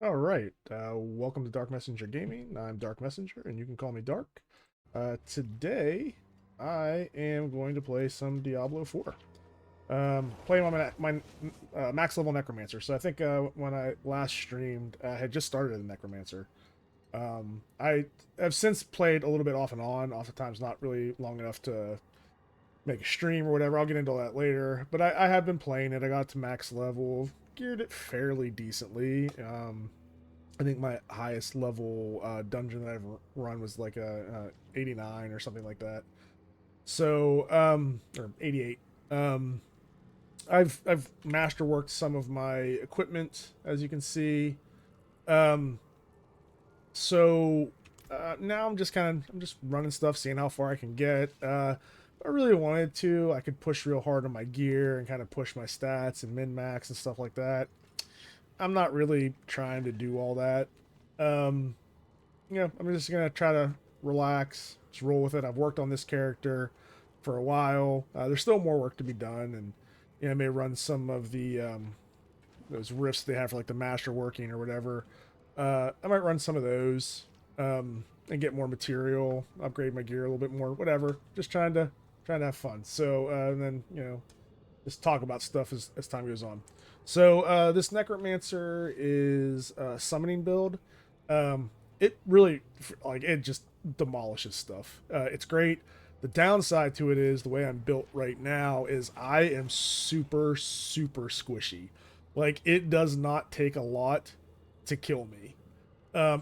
All right. Welcome to Dark Messenger Gaming. I'm Dark Messenger, and you can call me Dark. Today, I am going to play some Diablo 4. Playing on my max level Necromancer. So I think when I last streamed, I had just started the Necromancer. I have since played a little bit off and on, oftentimes not really long enough to make a stream or whatever. I'll get into that later. But I have been playing it. I got to max level, geared it fairly decently. I think my highest level dungeon that I've run was like a 89 or something like that. So or 88. Um, I've masterworked some of my equipment, as you can see. Um, so now I'm just running stuff, seeing how far I can get. If I really wanted to, I could push real hard on my gear and kind of push my stats and min max and stuff like that. I'm not really trying to do all that. Um, I'm just gonna try to relax, just roll with it. I've worked on this character for a while. There's still more work to be done, and I may run some of the those rifts they have for like the master working or whatever. I might run some of those and get more material, upgrade my gear a little bit more, whatever. Just trying to have fun. So and then just talk about stuff as time goes on. So this Necromancer is a summoning build. It really it just demolishes stuff. It's great. The downside to it is the way I'm built right now is I am super squishy. Like it does not take a lot to kill me.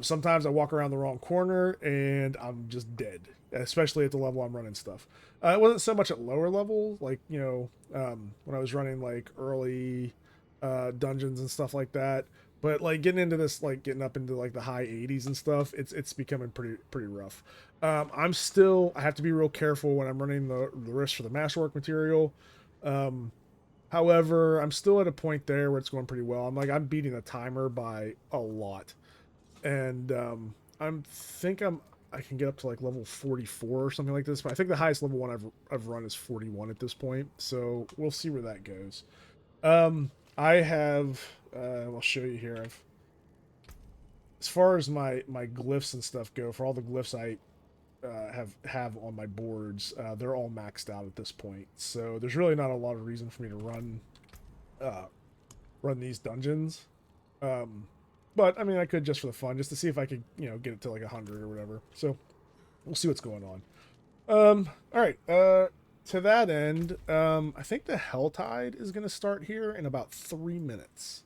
Sometimes I walk around the wrong corner and I'm just dead, especially at the level I'm running stuff. It wasn't so much at lower levels, like when I was running like early dungeons and stuff like that. But like getting into this, like getting up into like the high 80s and stuff, it's becoming pretty rough. I have to be real careful when I'm running the rifts for the masterwork material. Um, However, I'm still at a point there where it's going pretty well. I'm beating the timer by a lot, and I can get up to like level 44 or something like this. But I think the highest level one I've run is 41 at this point. So we'll see where that goes. I have I'll show you here. As far as my glyphs and stuff go, for all the glyphs I have on my boards, they're all maxed out at this point. So there's really not a lot of reason for me to uh, run these dungeons. Um, but I mean, I could just for the fun, just to see if I could get it to like 100 or whatever. So we'll see what's going on. All right. To that end, I think the Helltide is going to start here in about 3 minutes.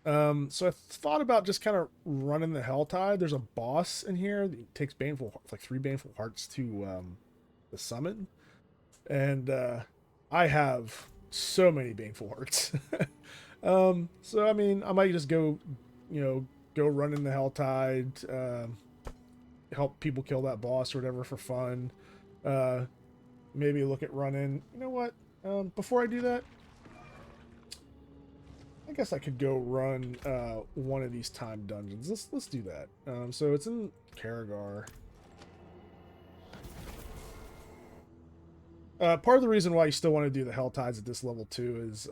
So I thought about just kind of running the Helltide. There's a boss in here that takes like 3 baneful hearts to summon, and I have so many baneful hearts. So I mean, I might just go run in the Helltide, help people kill that boss or whatever for fun. Uh, Maybe look at running. You know what? Before I do that, I guess I could go run one of these time dungeons. Let's do that. So it's in Karagar. Part of the reason why you still want to do the Hell Tides at this level too is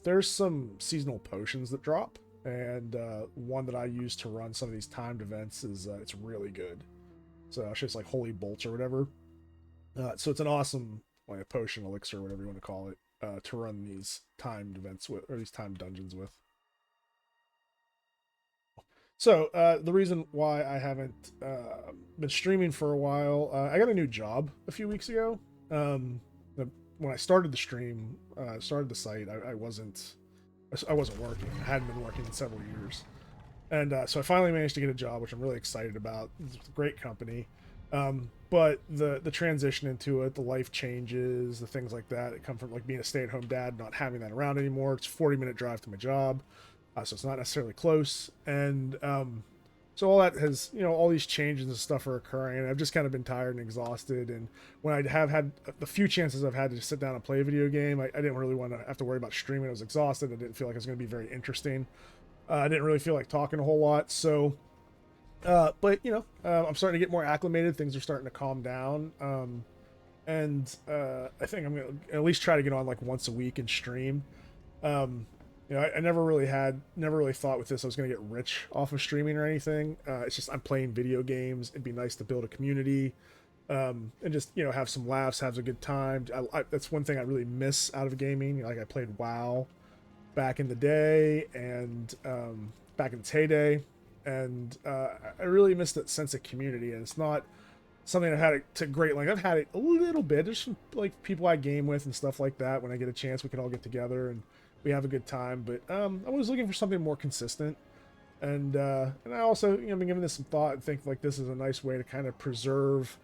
there's some seasonal potions that drop, and one that I use to run some of these timed events is it's really good. So it's just like Holy Bolts or whatever. So it's an awesome like a potion elixir, whatever you want to call it, to run these timed events with or these timed dungeons with. So the reason why I haven't been streaming for a while, I got a new job a few weeks ago. Um, when I started the stream, started the site, I wasn't working. I hadn't been working in several years, and so I finally managed to get a job, which I'm really excited about. It's a great company, but the transition into it, the life changes, the things like that, it come from like being a stay-at-home dad, not having that around anymore. It's a 40-minute drive to my job. So it's not necessarily close, and so all that has all these changes and stuff are occurring, and I've just kind of been tired and exhausted. And when I have had the few chances I've had to just sit down and play a video game, I didn't really want to have to worry about streaming. I was exhausted. I didn't feel like it was going to be very interesting. I didn't really feel like talking a whole lot. So but I'm starting to get more acclimated. Things are starting to calm down, and I think I'm gonna at least try to get on like once a week and stream. You know, I never really thought with this I was going to get rich off of streaming or anything. It's just I'm playing video games. It'd be nice to build a community, and just, you know, have some laughs, have a good time. That's one thing I really miss out of gaming. Like, I played WoW back in the day, and back in its heyday, and I really miss that sense of community. And it's not something I've had it to great length. I've had it a little bit. There's some like people I game with and stuff like that. When I get a chance, we can all get together and we have a good time. But I was looking for something more consistent, and I also, you know, been giving this some thought and think like this is a nice way to kind of preserve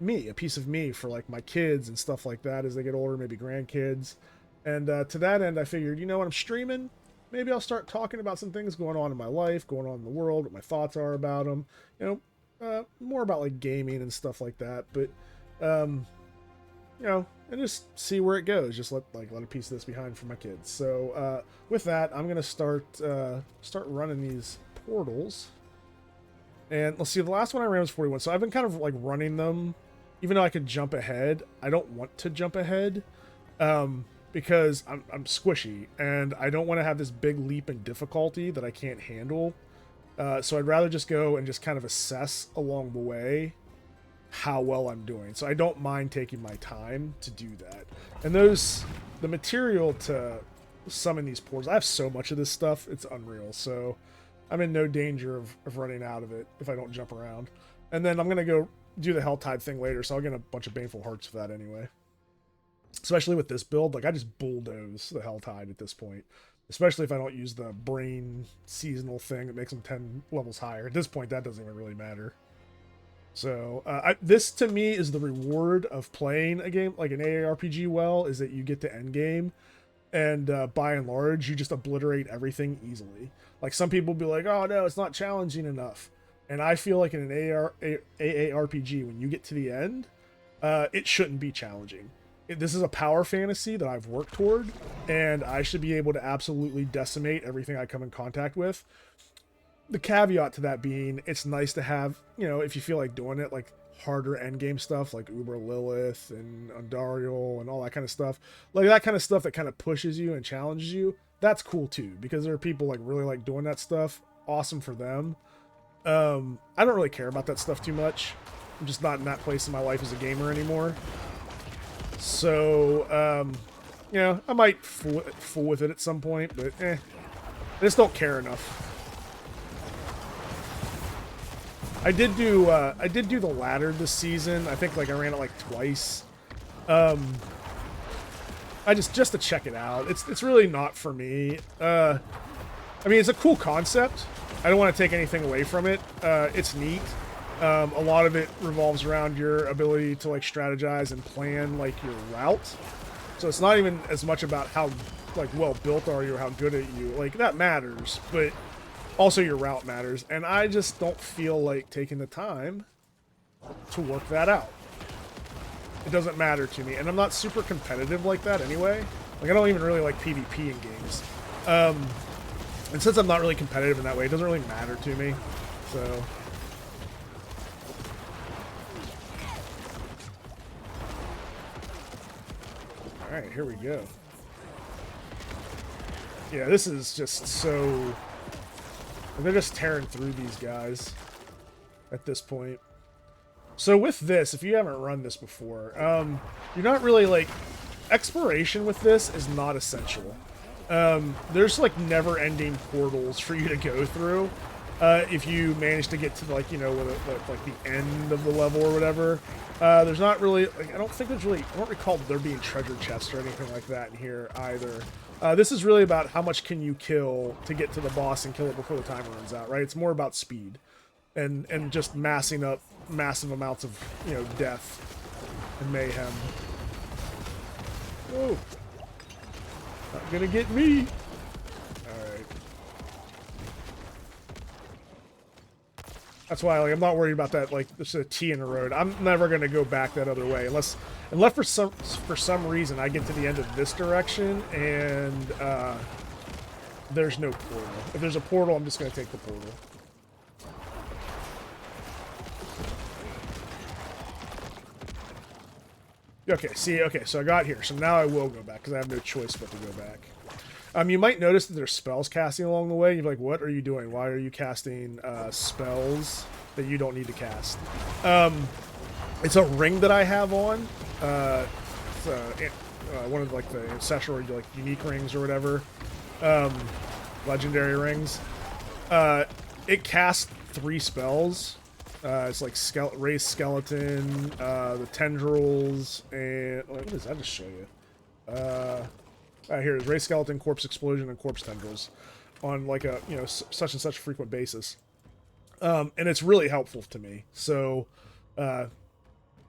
me, a piece of me for like my kids and stuff like that as they get older, maybe grandkids. And to that end, I figured, you know, when I'm streaming, maybe I'll start talking about some things going on in my life, going on in the world, what my thoughts are about them. You know, more about like gaming and stuff like that. But you know, and just see where it goes. Just let a piece of this behind for my kids. So with that, I'm gonna start running these portals. And let's see, the last one I ran was 41. So I've been kind of like running them, even though I could jump ahead. I don't want to jump ahead, because I'm squishy and I don't want to have this big leap in difficulty that I can't handle. So I'd rather just go and just kind of assess along the way how well I'm doing. So I don't mind taking my time to do that. And the material to summon these portals, I have so much of this stuff, it's unreal. So I'm in no danger of running out of it if I don't jump around. And then I'm going to go do the Helltide thing later, so I'll get a bunch of Baneful Hearts for that anyway. Especially with this build, like I just bulldoze the Helltide at this point. Especially if I don't use the brain seasonal thing that makes them 10 levels higher. At this point, that doesn't even really matter. So this to me is the reward of playing a game like an AARPG well, is that you get to end game, and by and large you just obliterate everything easily. Like, some people will be like, oh no, it's not challenging enough, and I feel like in an AARPG, when you get to the end, it shouldn't be challenging. This is a power fantasy that I've worked toward, and I should be able to absolutely decimate everything I come in contact with. The caveat to that being, it's nice to have, you know, if you feel like doing it, like harder endgame stuff like Uber Lilith and Andariel and all that kind of stuff. Like that kind of stuff that kind of pushes you and challenges you. That's cool too, because there are people like really like doing that stuff. Awesome for them. I don't really care about that stuff too much. I'm just not in that place in my life as a gamer anymore. So, you know, I might fool with it at some point, but I just don't care enough. I did do the ladder this season. I think like I ran it like twice. I just to check it out. It's really not for me. I mean, it's a cool concept. I don't want to take anything away from it. It's neat. A lot of it revolves around your ability to like strategize and plan like your route. So it's not even as much about how like well built are you or how good are you. Like, that matters, but also your route matters. And I just don't feel like taking the time to work that out. It doesn't matter to me, and I'm not super competitive like that anyway. Like, I don't even really like PvP in games. And since I'm not really competitive in that way, it doesn't really matter to me. So alright, here we go. Yeah, this is just so... They're just tearing through these guys at this point. So with this, if you haven't run this before, you're not really like... Exploration with this is not essential. There's like never-ending portals for you to go through. If you manage to get to, like, you know, like the end of the level or whatever. There's not really, like, I don't recall there being treasure chests or anything like that in here either. This is really about how much can you kill to get to the boss and kill it before the timer runs out, right? It's more about speed and just massing up massive amounts of, you know, death and mayhem. Whoa. Not gonna get me. Alright. That's why, like, I'm not worried about that, like, there's a T in the road. I'm never gonna go back that other way unless for some reason I get to the end of this direction and there's no portal. If there's a portal, I'm just gonna take the portal. Okay, see, okay, so I got here. So now I will go back because I have no choice but to go back. You might notice that there's spells casting along the way. You're like, what are you doing? Why are you casting spells that you don't need to cast? It's a ring that I have on. It's one of like the ancestral, like unique rings or whatever, legendary rings. It casts 3 spells. It's like raise skeleton, the tendrils, and what does that just show you? Here it is: raise skeleton, corpse explosion, and corpse tendrils, on like a such and such frequent basis. And it's really helpful to me. So, like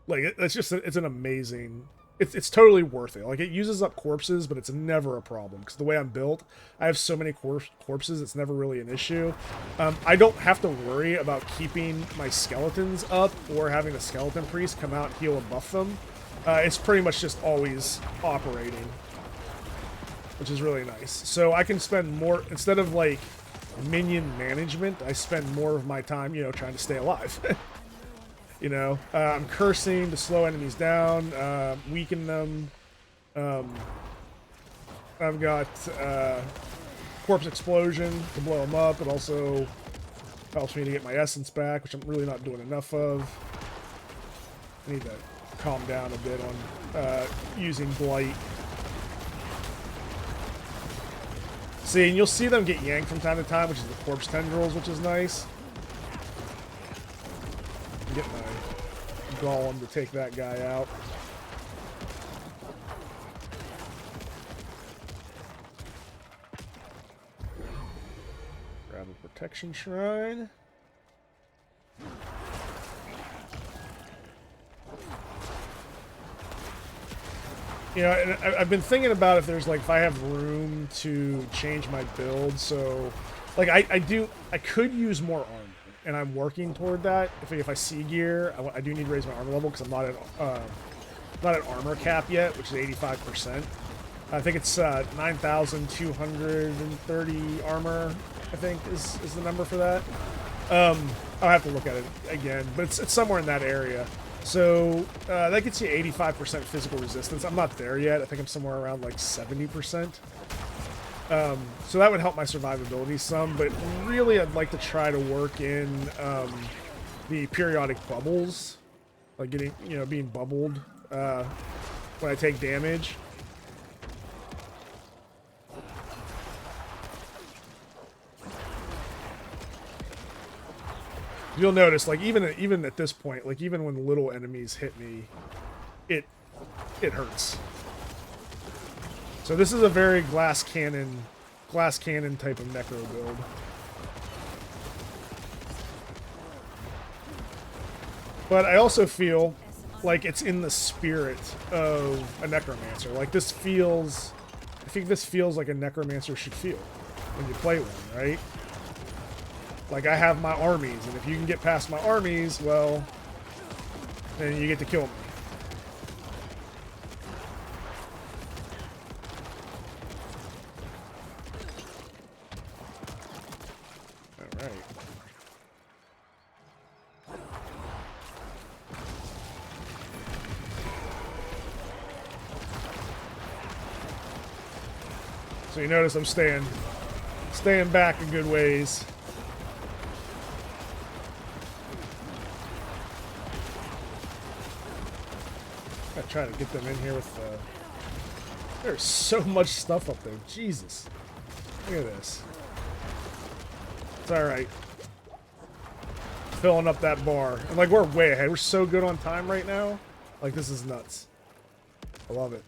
it's an amazing. It's totally worth it. Like, it uses up corpses, but it's never a problem because the way I'm built, I have so many corpses. It's never really an issue. I don't have to worry about keeping my skeletons up or having a skeleton priest come out, heal, and buff them. It's pretty much just always operating, which is really nice. So I can spend more, instead of like minion management, I spend more of my time, trying to stay alive. I'm cursing to slow enemies down, weaken them. I've got corpse explosion to blow them up. It also helps me to get my essence back, which I'm really not doing enough of. I need to calm down a bit on using blight. See, and you'll see them get yanked from time to time, which is the corpse tendrils, which is nice. Get my golem to take that guy out. Grab a protection shrine. And I've been thinking about if I have room to change my build. So, like, I could use more armor. And I'm working toward that. If I see gear, I do need to raise my armor level because I'm not at armor cap yet, which is 85%. I think it's 9,230 armor. I think is the number for that. I'll have to look at it again, but it's somewhere in that area. So that gets you 85% physical resistance. I'm not there yet. I think I'm somewhere around like 70%. So that would help my survivability some, but really I'd like to try to work in the periodic bubbles, like being bubbled when I take damage. You'll notice, like, even at this point, like, even when little enemies hit me, it hurts. So this is a very glass cannon type of necro build. But I also feel like it's in the spirit of a necromancer. Like, I think this feels like a necromancer should feel when you play one, right? Like, I have my armies, and if you can get past my armies, well, then you get to kill me. Alright. So you notice I'm staying back a good ways. I try to get them in here with there's so much stuff up there. Jesus. Look at this. It's alright. Filling up that bar. And like, we're way ahead. We're so good on time right now. Like, this is nuts. I love it.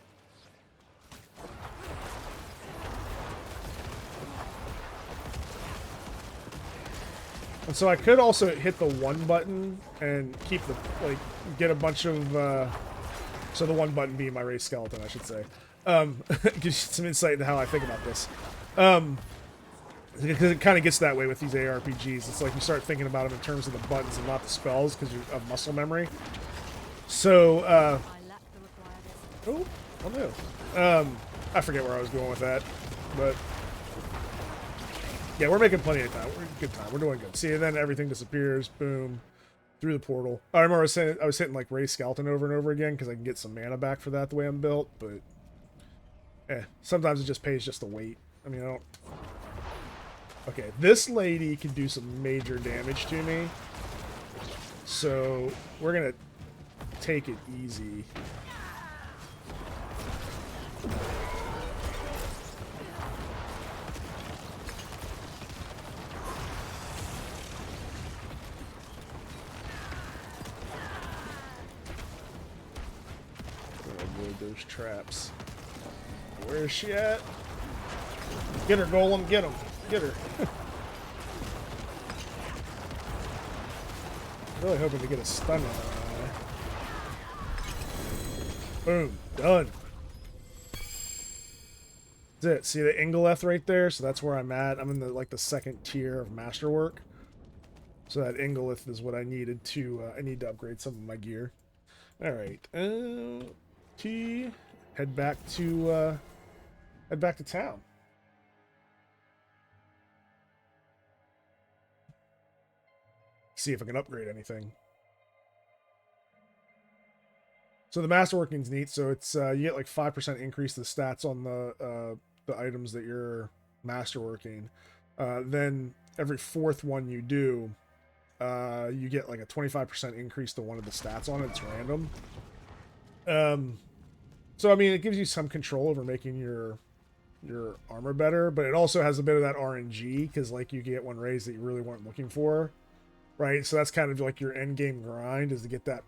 And so I could also hit the 1 button and keep the, like, get a bunch of, so the 1 button being my raised skeleton, I should say. Gives you some insight into how I think about this. Because it kind of gets that way with these ARPGs. It's like you start thinking about them in terms of the buttons and not the spells because you have muscle memory. So, oh, I know. I forget where I was going with that, but yeah, we're making plenty of time. We're good time. We're doing good. See, and then everything disappears. Boom. Through the portal. I remember I was hitting like raise skeleton over and over again because I can get some mana back for that the way I'm built, but sometimes it just pays just to wait. I mean, I don't... Okay, this lady can do some major damage to me. So, we're gonna take it easy. Avoid those traps. Where is she at? Get her, Golem. Get him. Get her. Really hoping to get a stun on her. Boom. Done. That's it. See the Ingoleth right there? So that's where I'm at. I'm in the the second tier of masterwork. So that Ingoleth is what I needed to I need to upgrade some of my gear. Alright. Head back to town. See if I can upgrade anything. So the masterworking's neat. So it's you get like 5% increase the stats on the items that you're masterworking. Then every fourth one you do, you get like a 25% increase to one of the stats on it. It's random. So I mean, it gives you some control over making your armor better, but it also has a bit of that RNG because like you get one raise that you really weren't looking for. Right, so that's kind of like your end game grind is to get that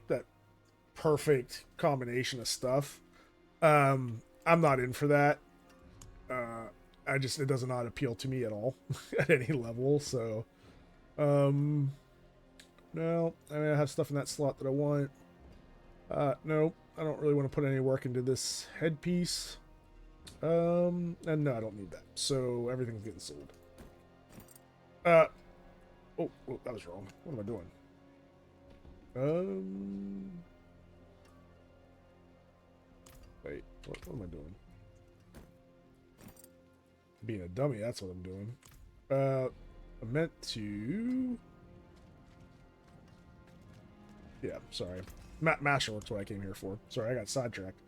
perfect combination of stuff. I'm not in for that. It does not appeal to me at all at any level. So, no, I mean I have stuff in that slot that I want. No, I don't really want to put any work into this headpiece. And no, I don't need that. So everything's getting sold. Oh, that was wrong. What am I doing? Wait, what am I doing? Being a dummy, that's what I'm doing. I meant to... Yeah, sorry. Masterwork's what I came here for. Sorry, I got sidetracked.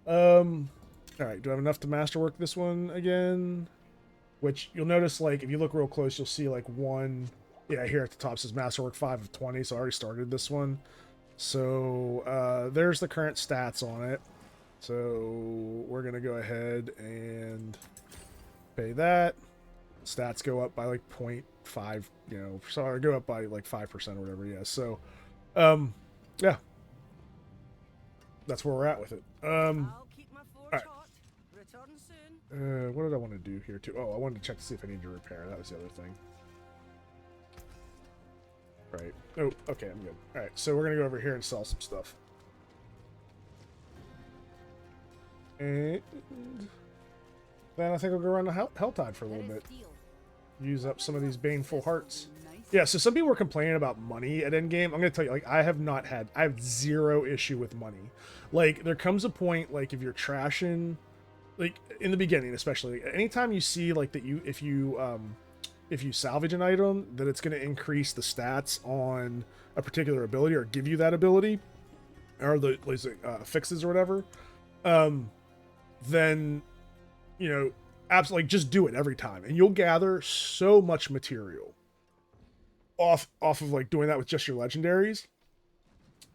Alright, do I have enough to masterwork this one again? Which, you'll notice, like, if you look real close, you'll see, like, one... Yeah, here at the top says Masterwork 5 of 20, so I already started this one. So, there's the current stats on it. So, we're going to go ahead and pay that. Stats go up by, like, 0.5, you know, sorry, go up by, like, 5% or whatever, yeah. So, yeah. That's where we're at with it. I'll keep my forge hot. Return soon. What did I want to do here, too? Oh, I wanted to check to see if I need to repair. That was the other thing. Right. Oh, okay, I'm good. Alright, so we're gonna go over here and sell some stuff. And then I think I'll go around the Helltide for a little bit. Use up some of these baneful hearts. Yeah, so some people were complaining about money at endgame. I'm gonna tell you, like, I have zero issue with money. Like, there comes a point, like, if you're trashing, like, in the beginning especially, anytime you see, like, that if you salvage an item, that it's going to increase the stats on a particular ability or give you that ability, or the fixes or whatever, then, you know, absolutely, just do it every time, and you'll gather so much material off of like doing that with just your legendaries.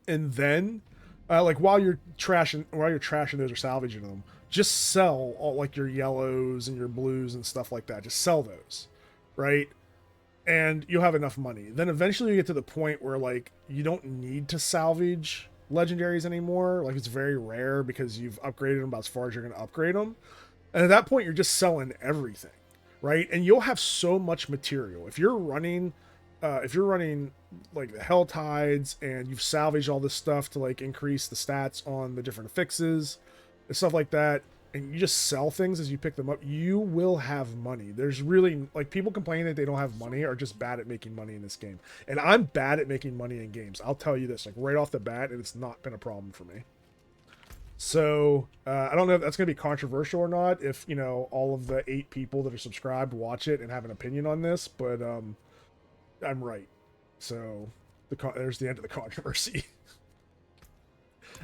And then, like while you're trashing those or salvaging them, just sell all like your yellows and your blues and stuff like that. Just sell those. Right? And you'll have enough money. Then eventually you get to the point where like you don't need to salvage legendaries anymore. Like it's very rare because you've upgraded them about as far as you're going to upgrade them. And at that point you're just selling everything, right? And you'll have so much material. If you're running like the Hell Tides and you've salvaged all this stuff to like increase the stats on the different fixes and stuff like that, and you just sell things as you pick them up, you will have money. There's really, like, people complaining that they don't have money are just bad at making money in this game. And I'm bad at making money in games. I'll tell you this, like, right off the bat, and it's not been a problem for me. So, I don't know if that's going to be controversial or not, if, you know, all of the 8 people that are subscribed watch it and have an opinion on this, but I'm right. So, there's the end of the controversy.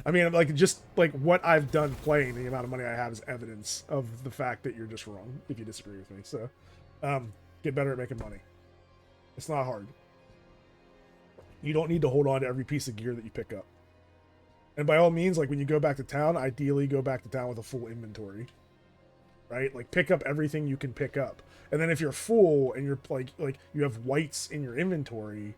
I mean, like, just like what I've done playing, the amount of money I have is evidence of the fact that you're just wrong if you disagree with me. So, get better at making money. It's not hard. You don't need to hold on to every piece of gear that you pick up. And by all means, like when you go back to town, ideally go back to town with a full inventory. Right? Like pick up everything you can pick up. And then if you're full and you're like you have whites in your inventory,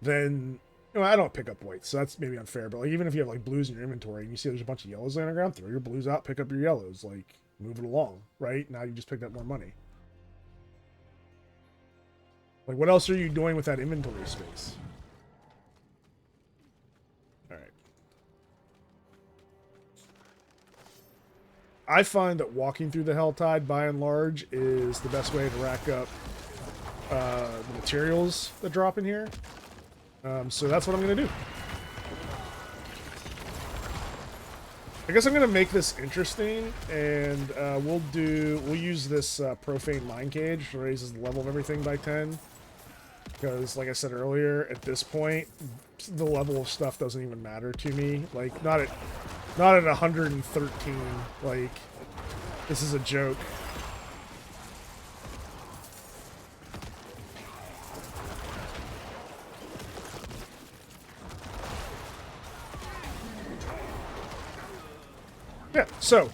then I don't pick up whites, so that's maybe unfair, but like even if you have like blues in your inventory and you see there's a bunch of yellows laying on the ground, throw your blues out, pick up your yellows, like move it along, right? Now you just picked up more money. Like what else are you doing with that inventory space? Alright. I find that walking through the Helltide, by and large, is the best way to rack up the materials that drop in here. So that's what I'm going to do. I guess I'm going to make this interesting, and we'll use this profane mine cage to raise the level of everything by 10. Because, like I said earlier, at this point, the level of stuff doesn't even matter to me. Like, not at 113. Like, this is a joke. Yeah, so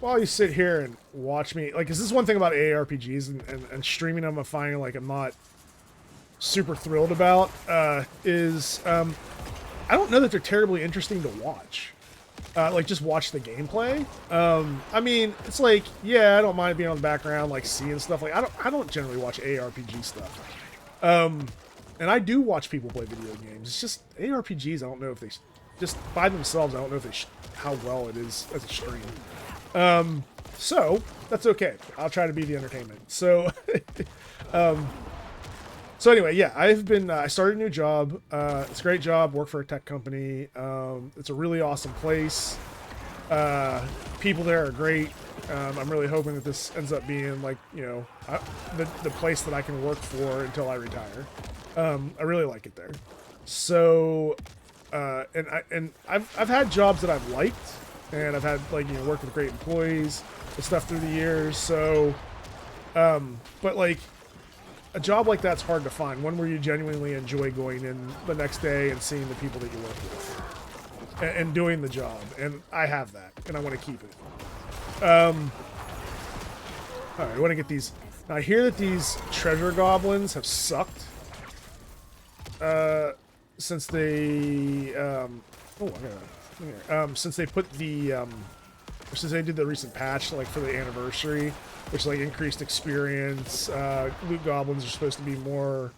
while you sit here and watch me, like, is this one thing about AARPGs and streaming them, I'm finding like I'm not super thrilled about, I don't know that they're terribly interesting to watch. Like, just watch the gameplay. I mean, it's like, yeah, I don't mind being on the background, like, seeing stuff. Like, I don't generally watch AARPG stuff. And I do watch people play video games. It's just, AARPGs, I don't know if they, just by themselves, I don't know if they how well it is as a stream. So, that's okay. I'll try to be the entertainment. So, so anyway, yeah, I started a new job. It's a great job, work for a tech company. It's a really awesome place. People there are great. I'm really hoping that this ends up being like, the place that I can work for until I retire. I really like it there. So, and I've had jobs that I've liked, and I've had worked with great employees and stuff through the years. So, but like, a job like that's hard to find. One where you genuinely enjoy going in the next day and seeing the people that you work with and doing the job. And I have that, and I want to keep it. All right, I want to get these. Now, I hear that these treasure goblins have sucked since they since they put the since they did the recent patch, like for the anniversary, which like increased experience. Loot goblins are supposed to be more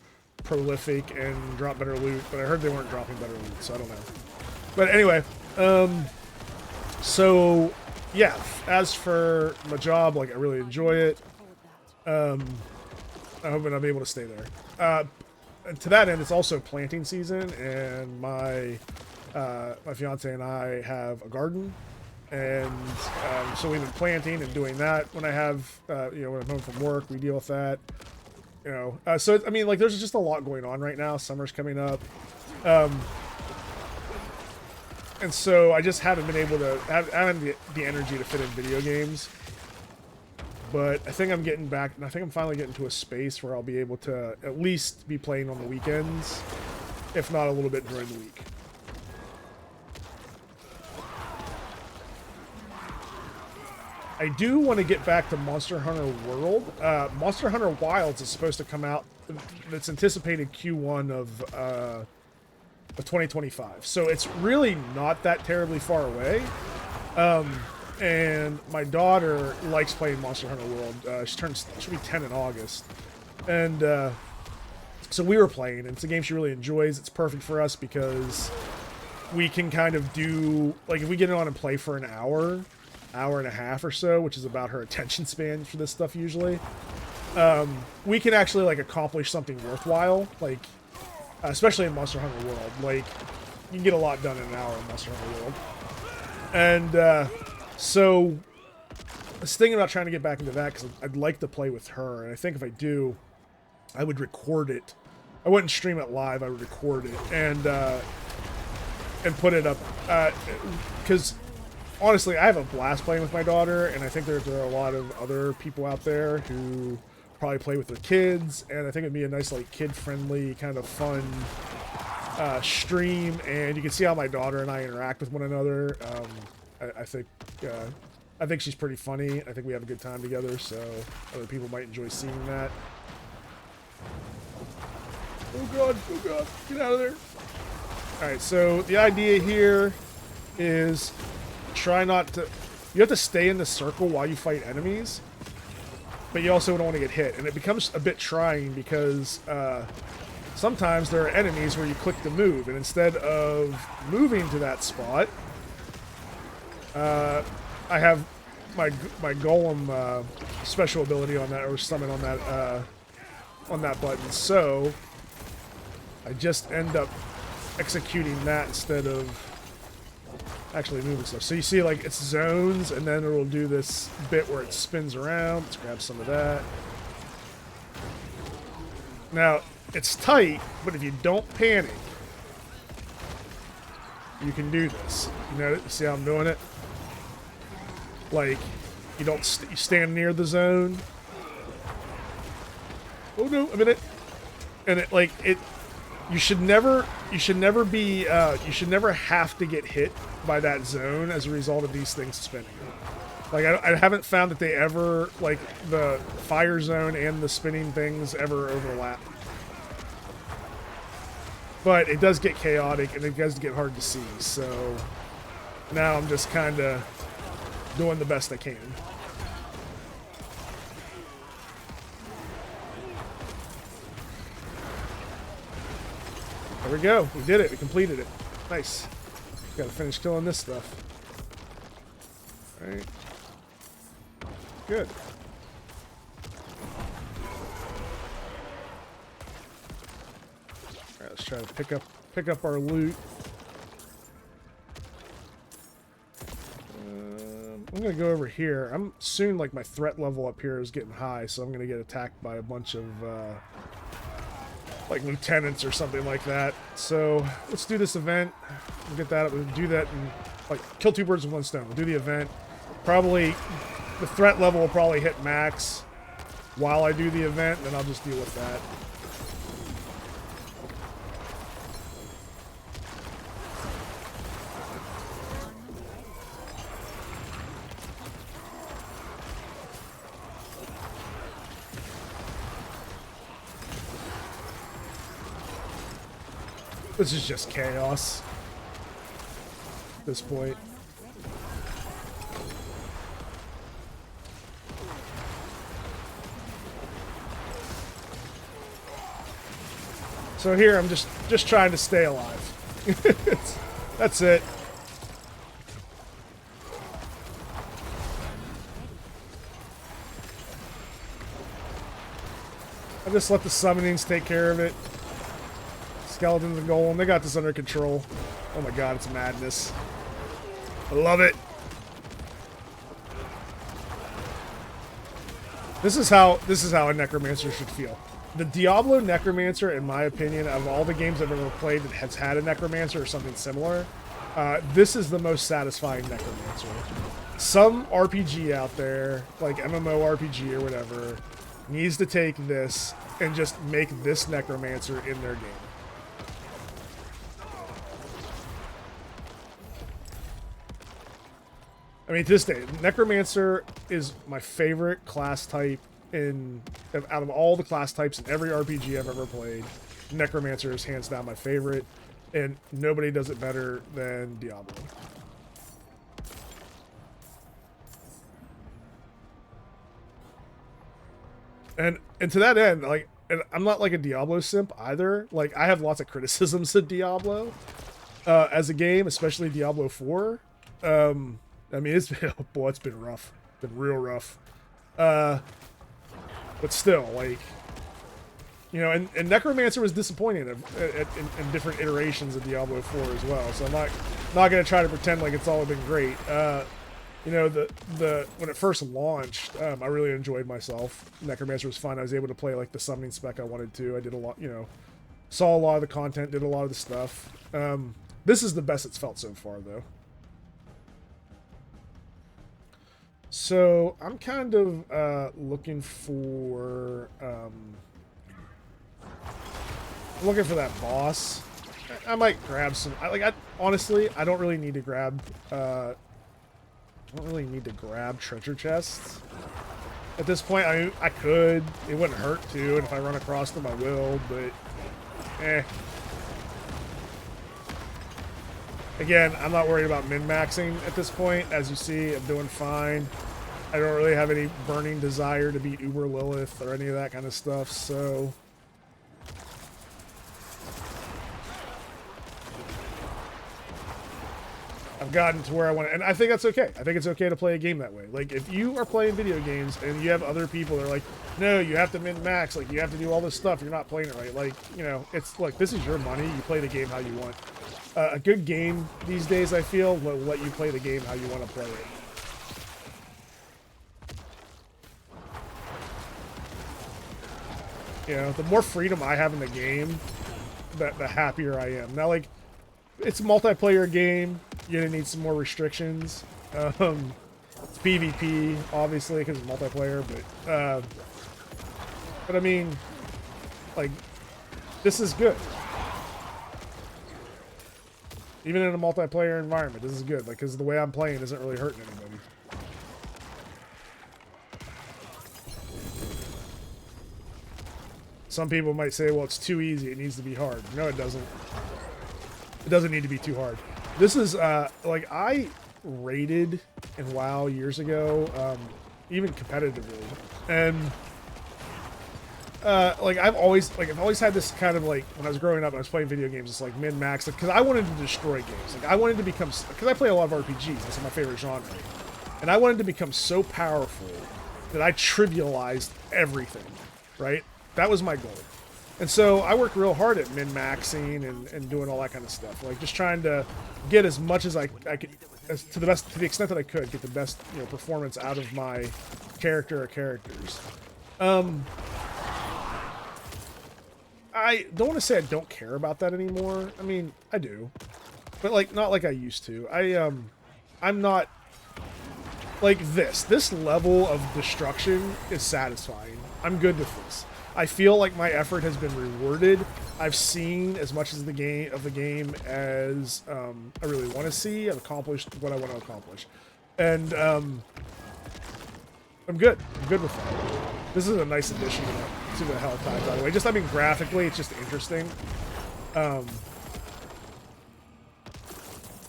prolific and drop better loot, but I heard they weren't dropping better loot, so I don't know. But anyway, so yeah, as for my job, like I really enjoy it. I'm hoping I'm able to stay there. And to that end, it's also planting season, and my fiance and I have a garden. And so we've been planting and doing that. When I have, when I'm home from work, we deal with that. So I mean, like, there's just a lot going on right now. Summer's coming up, and so I just haven't been able to have the energy to fit in video games. But I think I'm getting back, and I think I'm finally getting to a space where I'll be able to at least be playing on the weekends, if not a little bit during the week. I do want to get back to Monster Hunter World. Monster Hunter Wilds is supposed to come out. It's anticipated Q1 of 2025. So it's really not that terribly far away. And my daughter likes playing Monster Hunter World. She'll be 10 in August. And so we were playing, and it's a game she really enjoys. It's perfect for us because we can kind of do, like, if we get on and play for an hour and a half or so, which is about her attention span for this stuff usually, we can actually like accomplish something worthwhile, like especially in Monster Hunter World. Like, you can get a lot done in an hour in Monster Hunter World. And so I was thinking about trying to get back into that because I'd like to play with her, and I think if I do, I would record it. I wouldn't stream it live, I would record it, and and put it up, because honestly, I have a blast playing with my daughter, and I think there are a lot of other people out there who probably play with their kids, and I think it'd be a nice, like, kid-friendly kind of fun stream, and you can see how my daughter and I interact with one another. I think she's pretty funny. I think we have a good time together, so other people might enjoy seeing that. Oh god, get out of there. Alright, so the idea here is try not to... You have to stay in the circle while you fight enemies, but you also don't want to get hit. And it becomes a bit trying because sometimes there are enemies where you click to move, and instead of moving to that spot, I have my golem special ability on that, or summon on that button. So I just end up executing that instead of actually moving stuff. So you see, like, it's zones, and then it will do this bit where it spins around. Let's grab some of that. Now, it's tight, but if you don't panic, you can do this. You know, see how I'm doing it? Like, you don't you stand near the zone. Oh no, a minute. And it, like, it... You should never be, you should never have to get hit by that zone as a result of these things spinning. Like, I haven't found that they ever, like, the fire zone and the spinning things ever overlap. But it does get chaotic, and it does get hard to see, so now I'm just kind of doing the best I can. There we go. We did it. We completed it. Nice. Gotta finish killing this stuff. Alright. Good. Alright, let's try to pick up our loot. I'm gonna go over here. I'm soon, like, my threat level up here is getting high, so I'm gonna get attacked by a bunch of like lieutenants or something like that. So let's do this event. We'll get that. We'll do that and, like, kill two birds with one stone. We'll do the event. Probably the threat level will probably hit max while I do the event, then I'll just deal with that. This is just chaos at this point. So here I'm just trying to stay alive. That's it. I just let the summonings take care of it. Skeletons and golem, they got this under control. Oh my god, it's madness. I love it. This is how a Necromancer should feel. The Diablo Necromancer, in my opinion, of all the games I've ever played that has had a Necromancer or something similar, this is the most satisfying Necromancer. Some RPG out there, like MMORPG or whatever, needs to take this and just make this Necromancer in their game. I mean, to this day, Necromancer is my favorite class type out of all the class types in every RPG I've ever played. Necromancer is hands down my favorite, and nobody does it better than Diablo. And to that end, like, and I'm not like a Diablo simp either. Like, I have lots of criticisms of Diablo as a game, especially Diablo 4. I mean, it's been, oh boy, it's been rough. It's been real rough. But still, like, you know, and Necromancer was disappointing in different iterations of Diablo 4 as well. So I'm not gonna try to pretend like it's all been great. You know, when it first launched, I really enjoyed myself. Necromancer was fun. I was able to play, like, the summoning spec I wanted to. I did a lot, you know, saw a lot of the content, did a lot of the stuff. This is the best it's felt so far, though. So I'm kind of looking for that boss. I might grab some. Honestly, I don't really need to grab. I don't really need to grab treasure chests at this point. I could. It wouldn't hurt to, and if I run across them, I will. But, Again, I'm not worried about min-maxing at this point. As you see, I'm doing fine. I don't really have any burning desire to beat Uber Lilith or any of that kind of stuff, so... I've gotten to where I want to, and I think that's okay. I think it's okay to play a game that way. Like, if you are playing video games and you have other people that are like, no, you have to min-max, like, you have to do all this stuff, you're not playing it right. Like, you know, it's, like, this is your money, you play the game how you want. A good game these days, I feel, will let you play the game how you want to play it. You know, the more freedom I have in the game, the happier I am. Now, like, it's a multiplayer game. You're gonna need some more restrictions. It's PvP, obviously, because it's multiplayer, but I mean, like, this is good. Even in a multiplayer environment, this is good. Like, because the way I'm playing isn't really hurting anybody. Some people might say, well, it's too easy. It needs to be hard. No, it doesn't. It doesn't need to be too hard. This is, like, I raided in WoW years ago, even competitively. And, like, I've always had this kind of, like, when I was growing up, I was playing video games, it's like min-max, because I wanted to destroy games. Like, I wanted to become, because I play a lot of RPGs, that's my favorite genre. And I wanted to become so powerful that I trivialized everything, right? That was my goal. And so I worked real hard at min-maxing and doing all that kind of stuff. Like, just trying to get as much as I could, to the extent that I could, get the best, you know, performance out of my character or characters. I don't want to say I don't care about that anymore. I mean, I do. But, like, not like I used to. I'm not... Like, this level of destruction is satisfying. I'm good with this. I feel like my effort has been rewarded. I've seen as much as the game as I really want to see. I've accomplished what I want to accomplish. And I'm good. I'm good with that. This is a nice addition to the Helltide, by the way. Just, I mean, graphically, it's just interesting. And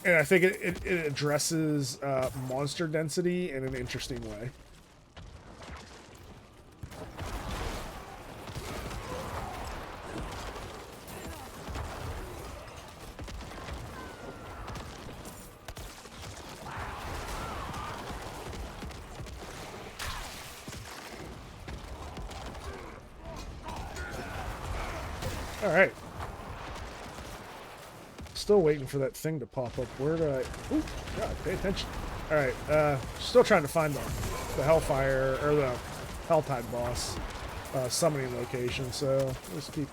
I think it addresses monster density in an interesting way. Alright. Still waiting for that thing to pop up. Where do I... Ooh, God, pay attention. Alright, still trying to find the Hellfire, or the Helltide boss summoning location, so let's keep...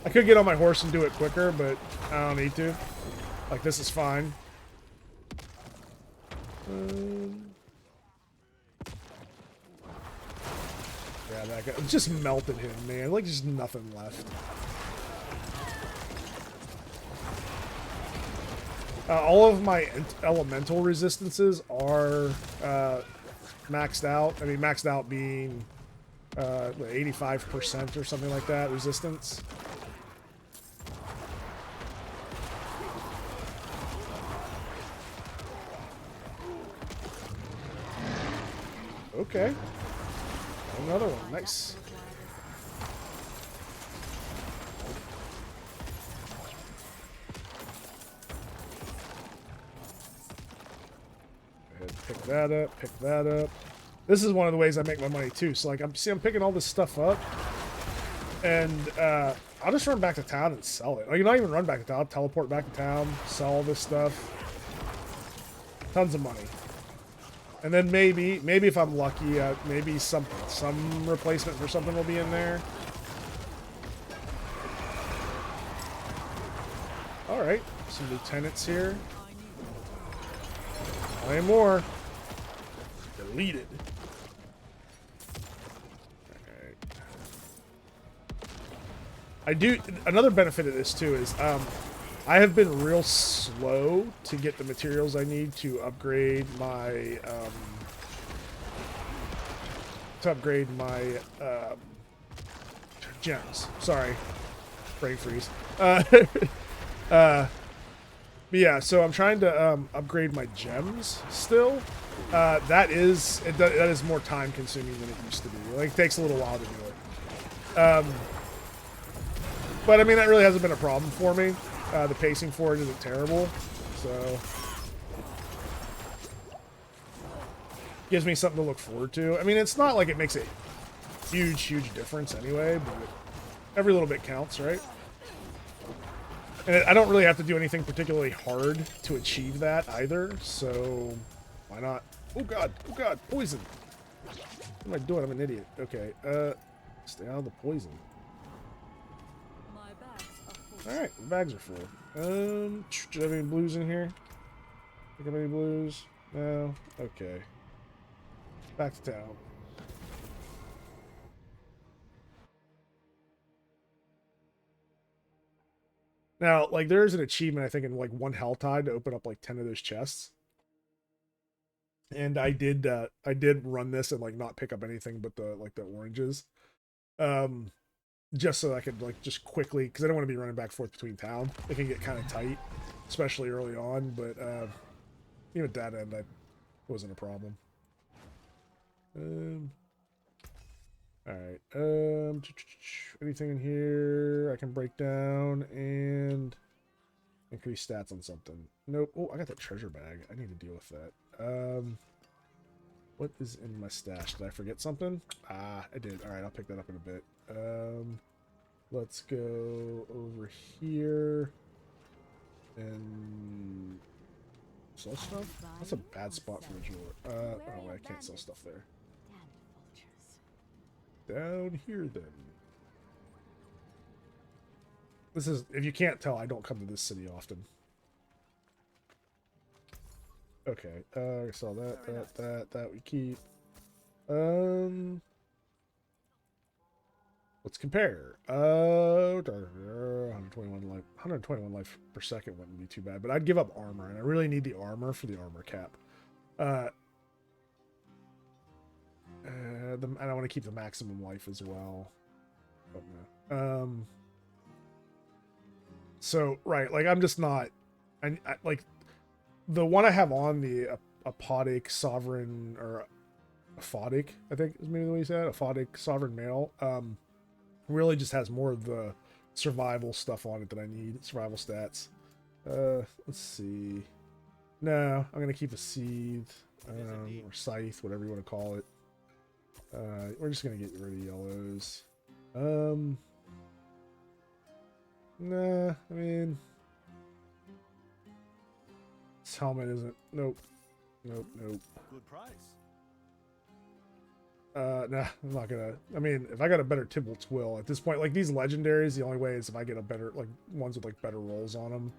I could get on my horse and do it quicker, but I don't need to. Like, this is fine. Yeah, that guy just melted him, man. Like, just nothing left. All of my elemental resistances are maxed out. I mean, maxed out being 85% or something like that resistance. Okay. Another one. Nice. Pick that up, pick that up. This is one of the ways I make my money too. So like, I'm picking all this stuff up, and I'll just run back to town and sell it. Like, not even run back to town, I'll teleport back to town, sell all this stuff. Tons of money. And then maybe if I'm lucky, maybe some replacement for something will be in there. Alright, some lieutenants here. Play more. Deleted. Alright. I do, another benefit of this too is, I have been real slow to get the materials I need to upgrade my, gems. Sorry. Brain freeze. But yeah, so I'm trying to upgrade my gems still. That is more time consuming than it used to be. Like, it takes a little while to do it. But I mean, that really hasn't been a problem for me. The pacing for it isn't terrible, so gives me something to look forward to. I mean, it's not like it makes a huge difference anyway, but every little bit counts, right? And I don't really have to do anything particularly hard to achieve that either, so why not? Oh god, poison. What am I doing? I'm an idiot. Okay, stay out of the poison. Alright, the bags are full. Do I have any blues in here? Pick up any blues? No? Okay. Back to town. Now, like, there's an achievement, I think, in, like, one Helltide to open up, like, 10 of those chests. And I did run this and, like, not pick up anything but the, like, the oranges. Just so I could, like, just quickly, because I don't want to be running back and forth between town. It can get kind of tight, especially early on, but, even at that end, that wasn't a problem. Alright, anything in here I can break down and increase stats on something? Nope. Oh, I got that treasure bag. I need to deal with that. What is in my stash? Did I forget something? Ah, I did. Alright, I'll pick that up in a bit. Let's go over here and sell stuff? That's a bad spot for a jeweler. Oh, I can't sell stuff there. Down here, then. This is, if you can't tell, I don't come to this city often. Okay, I saw that we keep. Let's compare. 121 life per second wouldn't be too bad, but I'd give up armor, and I really need the armor for the armor cap. And I want to keep the maximum life as well. But no. So right, like I'm just not. I like the one I have on, the apodic sovereign, or aphotic, I think is maybe the way you said it, aphotic sovereign male. Really just has more of the survival stuff on it that I need. Survival stats. Let's see. No, I'm gonna keep a seethe, or scythe, whatever you want to call it. We're just gonna get rid of yellows. Nah, I mean, this helmet isn't. Nope. Good price. Nah, I'm not gonna. I mean, if I got a better Tybalt's Will at this point, like these legendaries, the only way is if I get a better, like ones with like better rolls on them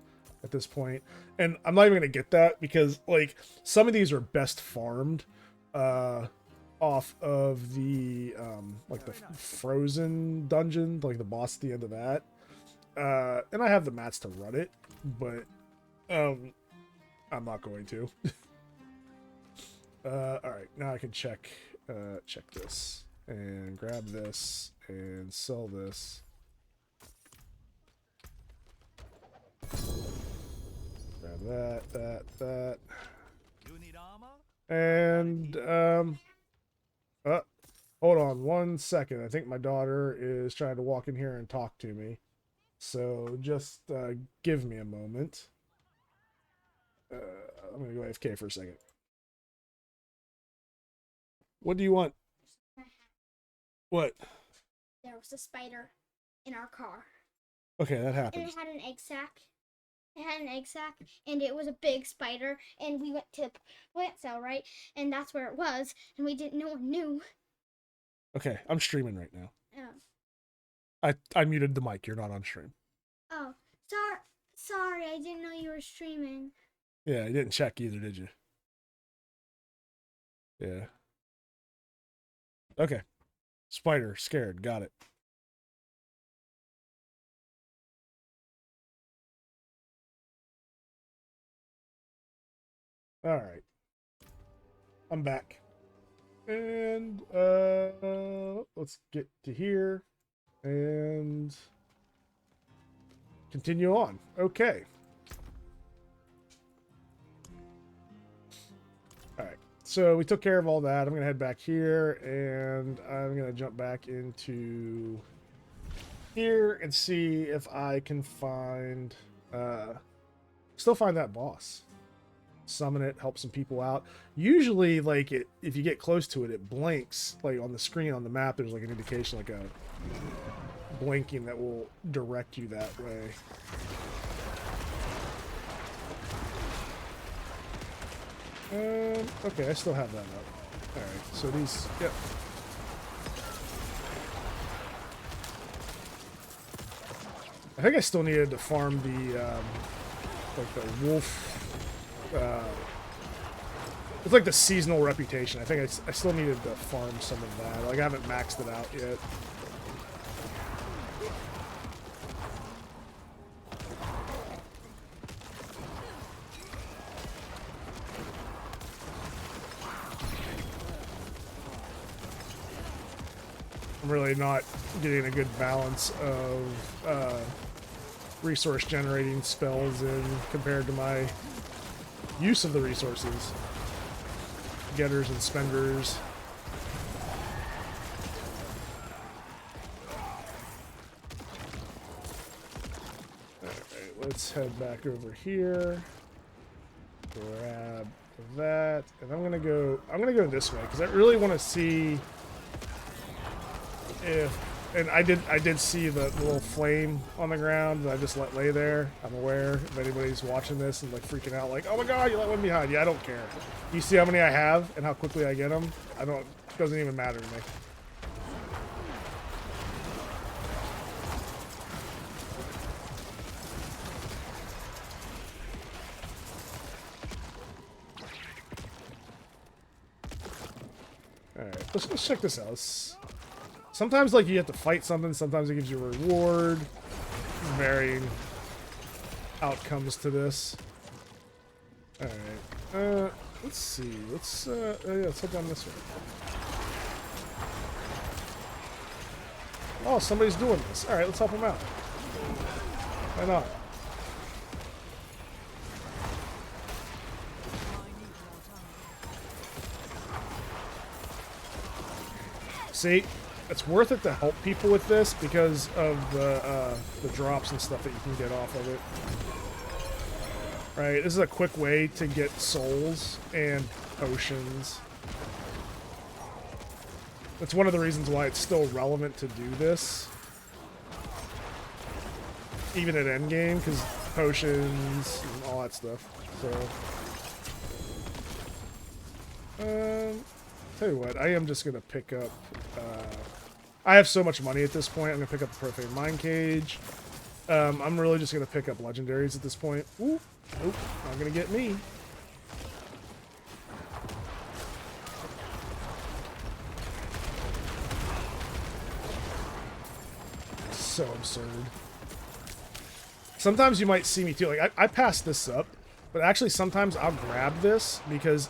at this point. And I'm not even gonna get that because like some of these are best farmed, off of the like the frozen dungeon, like the boss at the end of that. And I have the mats to run it, but I'm not going to. All right, now I can check this and grab this and sell this. Grab that. You need armor? And hold on 1 second. I think my daughter is trying to walk in here and talk to me. So just give me a moment. I'm gonna go AFK for a second. What do you want? What? There was a spider in our car. Okay, that And happens. it had an egg sac. And it was a big spider. And we went to the plant cell, right? And that's where it was. And no one knew. Okay, I'm streaming right now. Oh. I muted the mic. You're not on stream. Oh. Sorry, I didn't know you were streaming. Yeah, you didn't check either, did you? Yeah. Okay. Spider, scared. Got it. All right. I'm back. And let's get to here and continue on. Okay. All right. So we took care of all that. I'm going to head back here and I'm going to jump back into here and see if I can find still find that boss. Summon it, help some people out. Usually, like, if you get close to it, it blinks, like on the screen on the map. There's like an indication, like a blinking that will direct you that way. Okay, I still have that up. All right, so these, yep. I think I still needed to farm the like the wolf. It's like the seasonal reputation. I think I still needed to farm some of that. Like, I haven't maxed it out yet. I'm really not getting a good balance of resource generating spells in compared to my use of the resources. Getters and spenders. Alright, let's head back over here. Grab that. And I'm gonna go this way, because I really want to see if, and I did see the little flame on the ground that I just let lay there. I'm aware if anybody's watching this and like freaking out like, oh my god, you let one behind. Yeah, I don't care. You see how many I have and how quickly I get them? It doesn't even matter to me. Alright, let's check this out. Sometimes, like, you have to fight something. Sometimes it gives you a reward. Varying outcomes to this. Alright. Let's see. Let's head down this way. Oh, somebody's doing this. Alright, let's help them out. Why not? See? It's worth it to help people with this because of the drops and stuff that you can get off of it. Right, this is a quick way to get souls and potions. That's one of the reasons why it's still relevant to do this. Even at endgame, because potions and all that stuff. So... tell you what, I am just going to pick up... I have so much money at this point, I'm going to pick up the Profane Mind Cage. I'm really just going to pick up legendaries at this point. Ooh, nope, not going to get me. So absurd. Sometimes you might see me too, like, I passed this up, but actually sometimes I'll grab this, because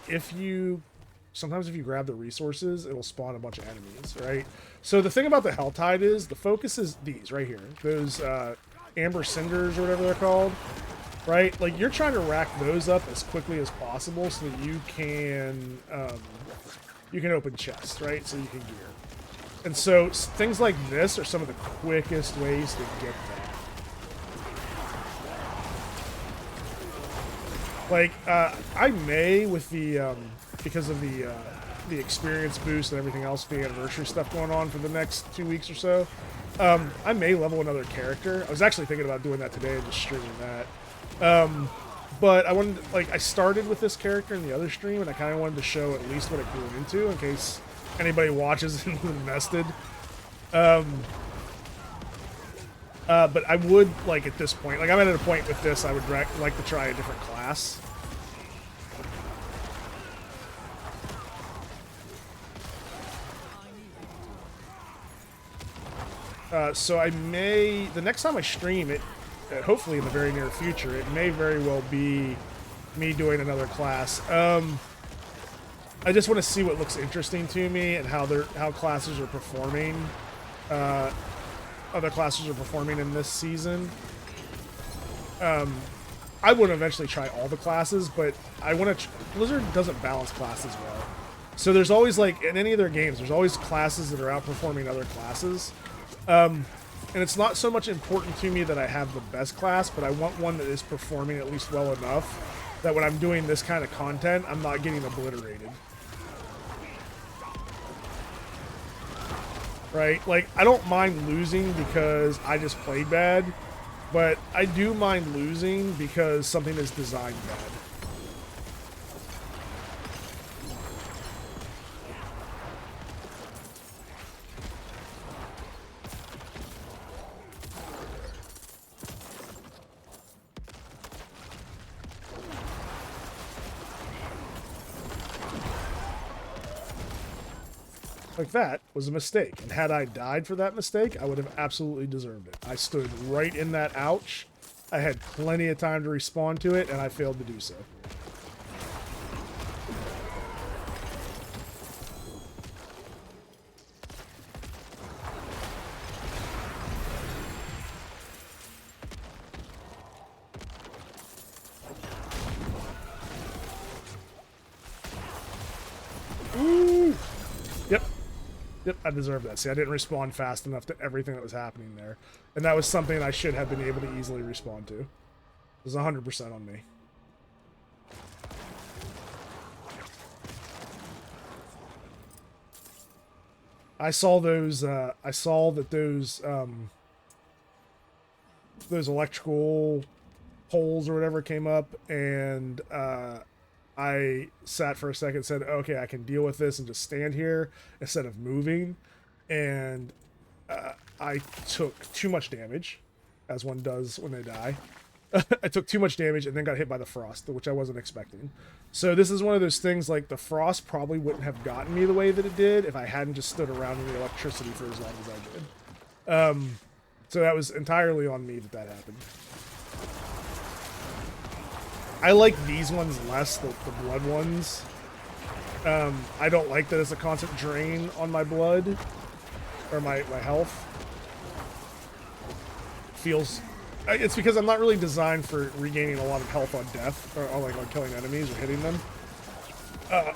sometimes if you grab the resources, it'll spawn a bunch of enemies, right? So the thing about the Helltide is, the focus is these right here. Those Amber Cinders or whatever they're called, right? Like, you're trying to rack those up as quickly as possible so that you can open chests, right? So you can gear. And so things like this are some of the quickest ways to get that. Like, I may, with the, because of the experience boost and everything else, the anniversary stuff going on for the next 2 weeks or so, I may level another character. I was actually thinking about doing that today and just streaming that. But I wanted to, like, I started with this character in the other stream, and I kind of wanted to show at least what it grew into in case anybody watches and invested. But I would, like, at this point, like, I'm at a point with this, I would like to try a different class. So I may, the next time I stream it, hopefully in the very near future, it may very well be me doing another class. I just want to see what looks interesting to me and how classes are performing. Other classes are performing in this season. I would eventually try all the classes, but I want to. Blizzard doesn't balance classes well, so there's always, like, in any of their games, there's always classes that are outperforming other classes. And it's not so much important to me that I have the best class, but I want one that is performing at least well enough that when I'm doing this kind of content, I'm not getting obliterated. Right? Like, I don't mind losing because I just played bad, but I do mind losing because something is designed bad. Like, that was a mistake, and had I died for that mistake, I would have absolutely deserved it. I stood right in that ouch. I had plenty of time to respond to it, and I failed to do so. Ooh. Yep, I deserve that. See, I didn't respond fast enough to everything that was happening there. And that was something I should have been able to easily respond to. It was 100% on me. I saw those, I saw that those electrical poles or whatever came up, and I sat for a second and said, okay, I can deal with this and just stand here instead of moving. And I took too much damage, as one does when they die. I took too much damage and then got hit by the frost, which I wasn't expecting. So this is one of those things, like, the frost probably wouldn't have gotten me the way that it did if I hadn't just stood around in the electricity for as long as I did. So that was entirely on me that happened. I like these ones less, the blood ones. I don't like that it's a constant drain on my blood, or my health. Feels... It's because I'm not really designed for regaining a lot of health on death, or like on killing enemies or hitting them.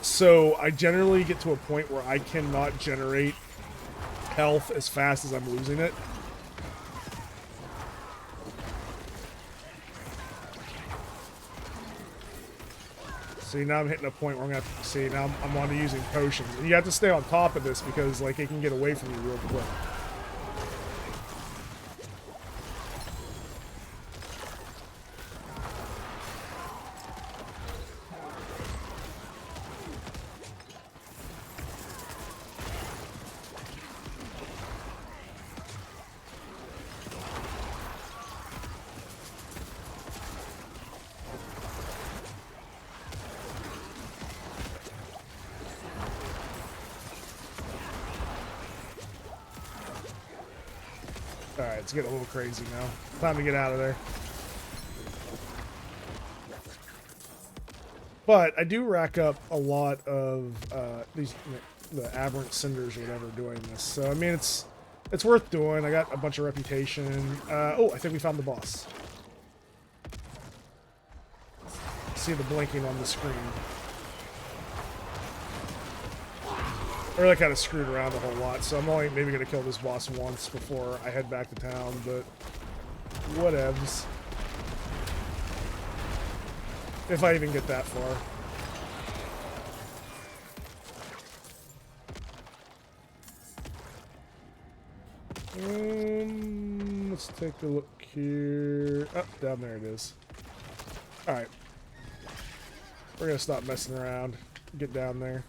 So I generally get to a point where I cannot generate health as fast as I'm losing it. See, now I'm hitting a point where I'm going to have to... See, now I'm on to using potions. And you have to stay on top of this because, like, it can get away from you real quick. Alright, it's getting a little crazy now. Time to get out of there. But I do rack up a lot of the aberrant cinders or whatever doing this. So, I mean, it's worth doing. I got a bunch of reputation. Oh, I think we found the boss. See the blinking on the screen. I really kind of screwed around a whole lot, so I'm only maybe going to kill this boss once before I head back to town, but whatevs. If I even get that far. Let's take a look here. Oh, down there it is. Alright. We're going to stop messing around. Get down there.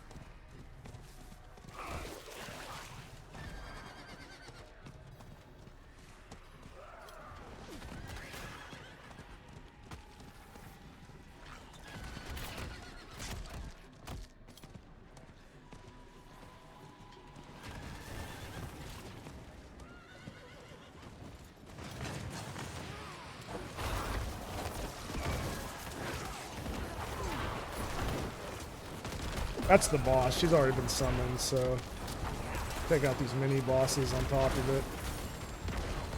That's the boss. She's already been summoned, so take out these mini bosses on top of it.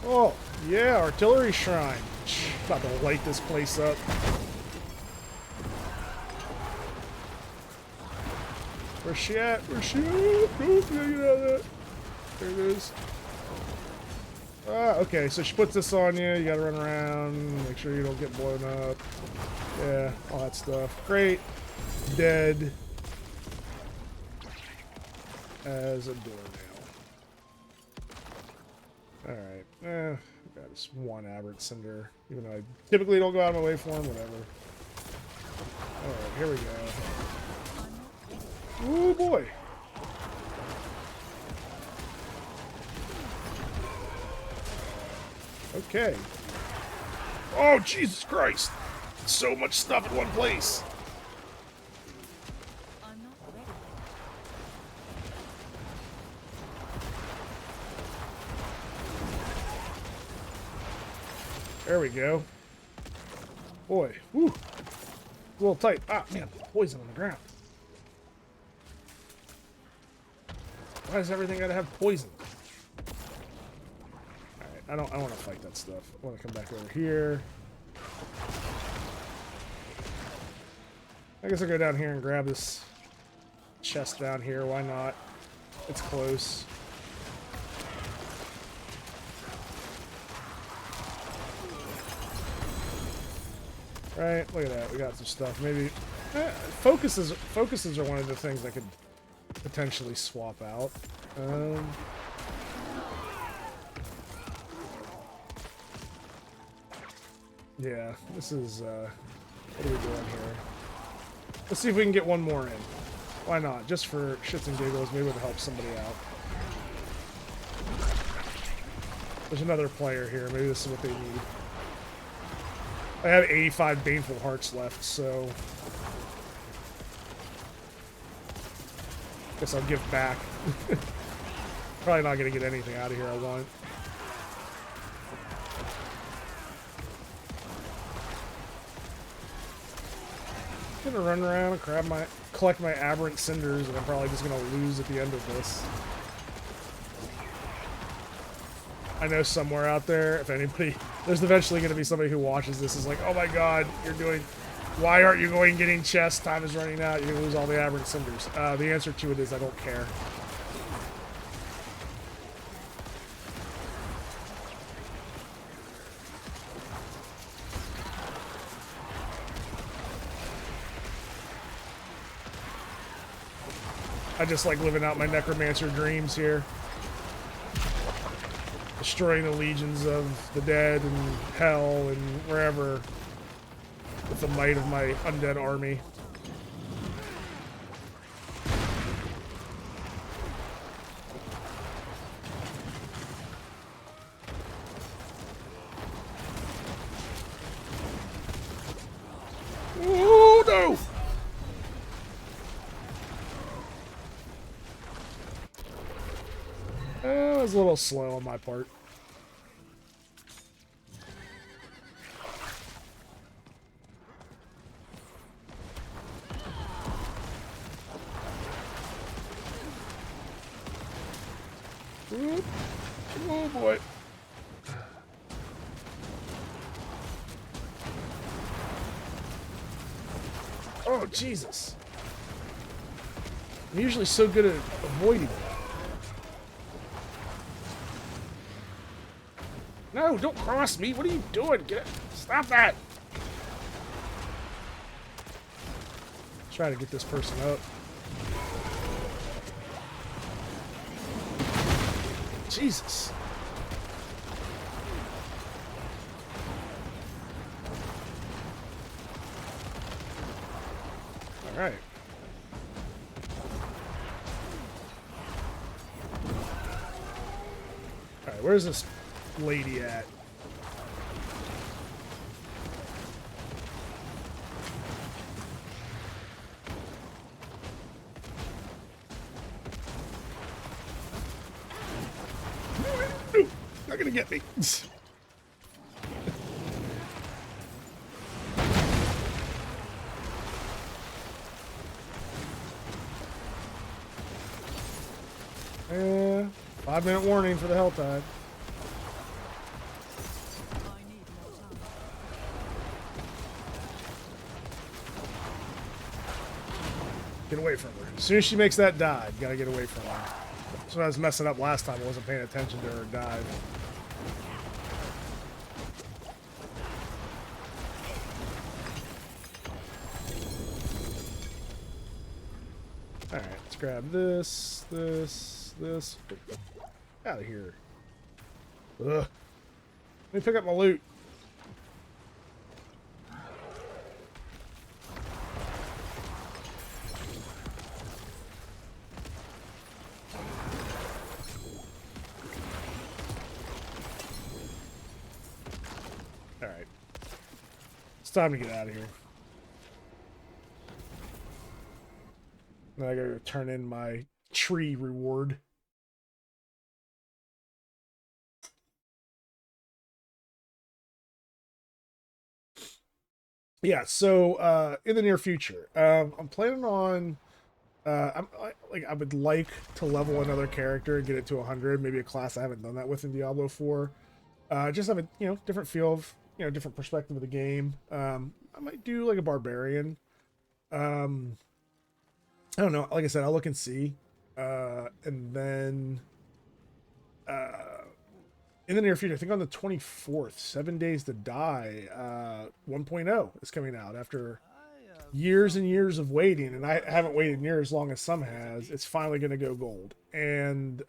Oh, yeah, artillery shrine. About to light this place up. Where's she at? Where's she at? Oh, get out of that. There it is. Ah, okay, so she puts this on you. You gotta run around, make sure you don't get blown up. Yeah, all that stuff. Great. Dead. As a doornail. Alright. Got this one aberrant cinder. Even though I typically don't go out of my way for him, whatever. Alright, here we go. Ooh, boy. Okay. Oh, Jesus Christ! So much stuff in one place. I'm not ready. There we go. Boy, woo. A little tight. Ah, man, poison on the ground. Why does everything gotta have poison? Alright, I don't want to fight that stuff. I want to come back over here. I guess I'll go down here and grab this chest down here. Why not? It's close. Right, look at that. We got some stuff. Maybe focuses are one of the things I could potentially swap out. Yeah, this is what are we doing here? Let's see if we can get one more in. Why not? Just for shits and giggles, maybe it'll help somebody out. There's another player here. Maybe this is what they need. I have 85 Baneful Hearts left, so guess I'll give back. Probably not going to get anything out of here I want. I'm gonna run around and collect my aberrant cinders, and I'm probably just gonna lose at the end of this. I know somewhere out there, if anybody, there's eventually gonna be somebody who watches this is like, oh my god, why aren't you going getting chests? Time is running out. You're gonna lose all the aberrant cinders. The answer to it is I don't care. I just like living out my Necromancer dreams here. Destroying the legions of the dead and hell and wherever with the might of my undead army. Oh no! That was a little slow on my part. Oop. Oh boy. Oh Jesus. I'm usually so good at avoiding that. No, don't cross me. What are you doing? Get it. Stop that. Try to get this person up. Jesus. All right. All right, where's this lady at? No, not gonna get me. 5-minute warning for the Helltide. I need more time. Get away from her. As soon as she makes that dive, gotta get away from her. So I was messing up last time. I wasn't paying attention to her dive. Alright, let's grab this. Out of here. Ugh. Let me pick up my loot. Alright. It's time to get out of here. Now I gotta turn in my tree reward. Yeah, so in the near future, I'm planning on I would like to level another character and get it to 100, maybe a class I haven't done that with in Diablo 4. Just have a different feel of different perspective of the game. I might do like a barbarian. I don't know. Like I said, I'll look and see. And then in the near future, I think on the 24th, 7 Days to Die 1.0 is coming out after years and years of waiting. And I haven't waited near as long as some has. It's finally going to go gold. And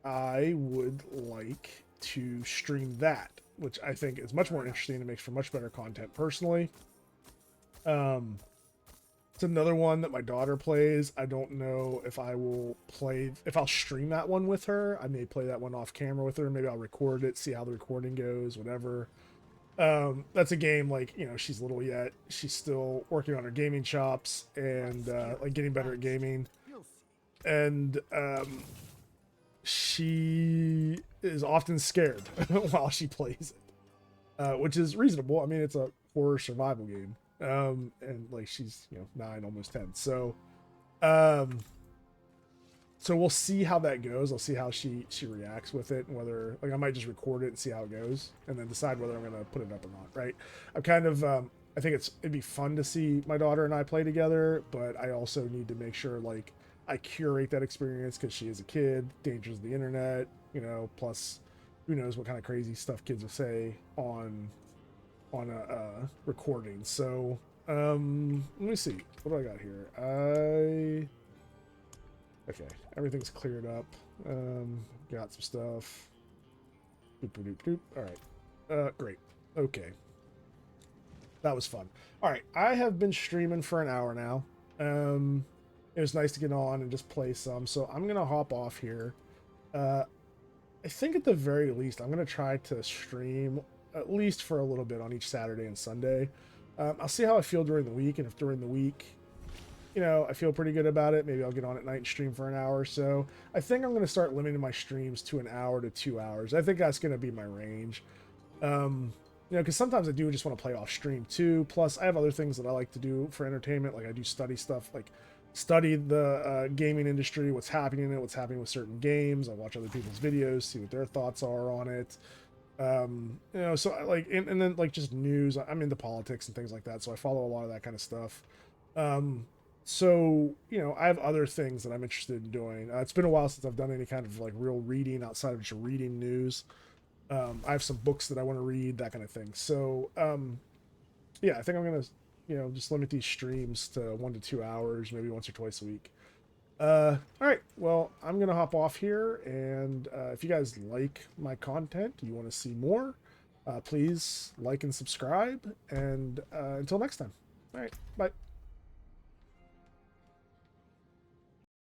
I would like to stream that, which I think is much more interesting and makes for much better content personally. It's another one that my daughter plays. I don't know if I'll stream that one with her. I may play that one off camera with her. Maybe I'll record it, see how the recording goes, whatever. That's a game, like, she's little yet. She's still working on her gaming chops and like getting better at gaming. And she is often scared while she plays it, which is reasonable. I mean, it's a horror survival game. And like she's 9, almost 10, so we'll see how that goes. I'll see how she reacts with it, and whether, like, I might just record it and see how it goes and then decide whether I'm gonna put it up or not, right? I'm kind of I think it'd be fun to see my daughter and I play together, but I also need to make sure, like, I curate that experience because she is a kid, dangers of the internet, plus who knows what kind of crazy stuff kids will say on a recording. So let me see, what do I got here? Okay, everything's cleared up. Got some stuff. All right, great. Okay, that was fun. All right, I have been streaming for an hour now. It was nice to get on and just play some, so I'm gonna hop off here. I think at the very least I'm gonna try to stream at least for a little bit on each Saturday and Sunday. I'll see how I feel during the week, and if during the week, I feel pretty good about it, maybe I'll get on at night and stream for an hour or so. I think I'm going to start limiting my streams to an hour to 2 hours. I think that's going to be my range. Because sometimes I do just want to play off stream too. Plus, I have other things that I like to do for entertainment. Like, I do study stuff, like study the gaming industry, what's happening in it, what's happening with certain games. I watch other people's videos, see what their thoughts are on it. So I like, and then, like, just news. I'm into politics and things like that, so I follow a lot of that kind of stuff. So I have other things that I'm interested in doing. It's been a while since I've done any kind of like real reading outside of just reading news. I have some books that I want to read, that kind of thing. So yeah, I think I'm gonna just limit these streams to 1 to 2 hours, maybe once or twice a week. All right, well, I'm gonna hop off here, and if you guys like my content, you want to see more, please like and subscribe, and until next time. All right, bye.